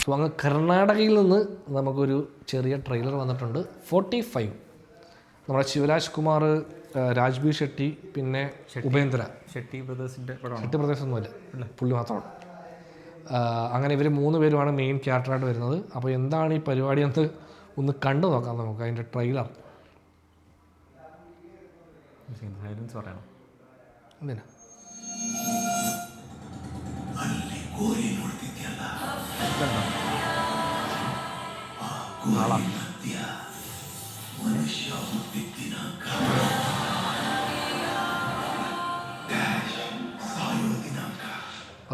അപ്പോൾ അങ്ങ് കർണാടകയിൽ നിന്ന് നമുക്കൊരു ചെറിയ ട്രെയിലർ വന്നിട്ടുണ്ട്. 45 നമ്മുടെ ശിവരാജ് കുമാർ, രാജ്ബീർ ഷെട്ടി, പിന്നെ ഉപേന്ദ്ര. ഷെട്ടി ബ്രദേഴ്സിൻ്റെ പടം. ഷെട്ടി ബ്രദേഴ്സ് ഒന്നുമില്ല, പുള്ളി മാത്രമാണ്. അങ്ങനെ ഇവർ 3 പേരുമാണ് മെയിൻ ക്യാരക്ടറായിട്ട് വരുന്നത്. അപ്പോൾ എന്താണ് ഈ പരിപാടി എന്ന് ഒന്ന് കണ്ടു നോക്കാം നമുക്ക് അതിൻ്റെ ട്രെയിലർ. സൈലൻസ് പറയണം. എന്തിനാ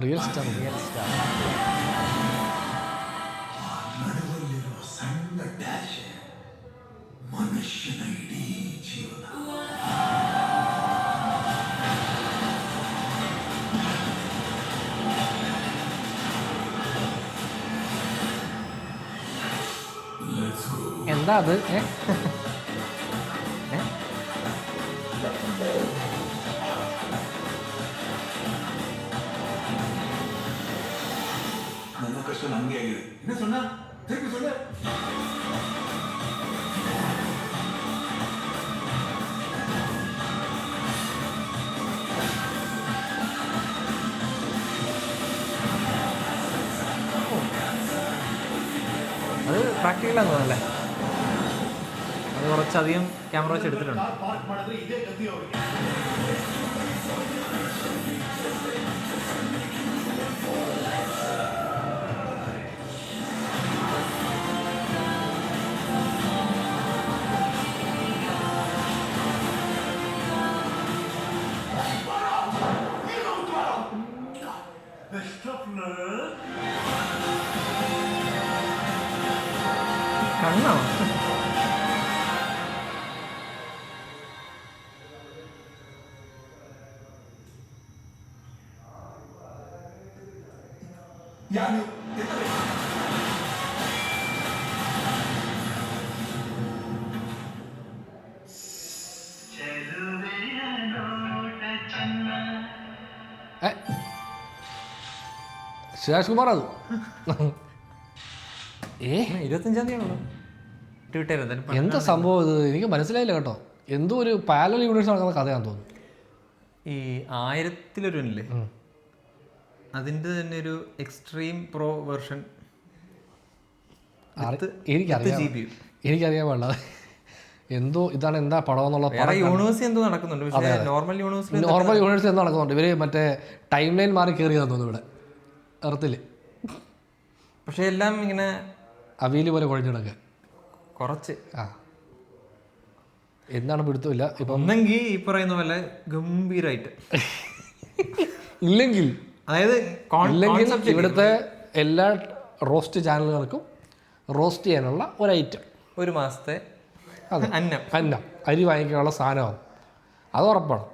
റിയൽ സ്റ്റാർ എന്താ അത്? അത് പ്രാക്ടിക്കലാന്ന് തോന്നുന്നല്ലേ? അത് കുറച്ചധികം ക്യാമറ വെച്ച് എടുത്തിട്ടുണ്ട്. കണ്ണോ? ശിവരാജ് കുമാർ അത് 25-ാം തീയതിയാണല്ലോ ട്വിറ്ററിൽ. എന്താ സംഭവം ഇത്? എനിക്ക് മനസ്സിലായില്ല കേട്ടോ. എന്തോ ഒരു പാരലൽ യൂണിവേഴ്സ് നടക്കുന്ന കഥയാണെന്ന് തോന്നുന്നു. ഈ 1000-ലൊരുവനില്ലേ, അതിൻ്റെ തന്നെ ഒരു എക്സ്ട്രീം പ്രോ വെർഷൻ. എനിക്കറിയാൻ പാടില്ല എന്തോ ഇതാണ് എന്താ പടം എന്നുള്ള. യൂണിവേഴ്സിൽ എന്തോ നടക്കുന്നുണ്ട്, പക്ഷേ നോർമൽ യൂണിവേഴ്സിൽ എന്തോ നടക്കുന്നുണ്ട്. ഇവര് മറ്റേ ടൈം ലൈൻ മാറി കയറിയതാന്ന് തോന്നുന്നു ഇവിടെ എർത്തിൽ. പക്ഷെ എല്ലാം ഇങ്ങനെ അവിയൽ പോലെ കുഴഞ്ഞിടക്കുക കുറച്ച്. എന്താണ് പിടുത്തമില്ല. ഇപ്പം ഒന്നെങ്കിൽ ഈ പറയുന്ന പോലെ ഗംഭീരമായിട്ട്, ഇല്ലെങ്കിൽ ഇവിടുത്തെ എല്ലാ റോസ്റ്റ് ചാനലുകൾക്കും റോസ്റ്റ് ചെയ്യാനുള്ള ഒരു ഐറ്റം, ഒരു മാസത്തെ അന്നം അരി വാങ്ങിക്കാനുള്ള സാധനമാകും. അത് ഉറപ്പാണ്.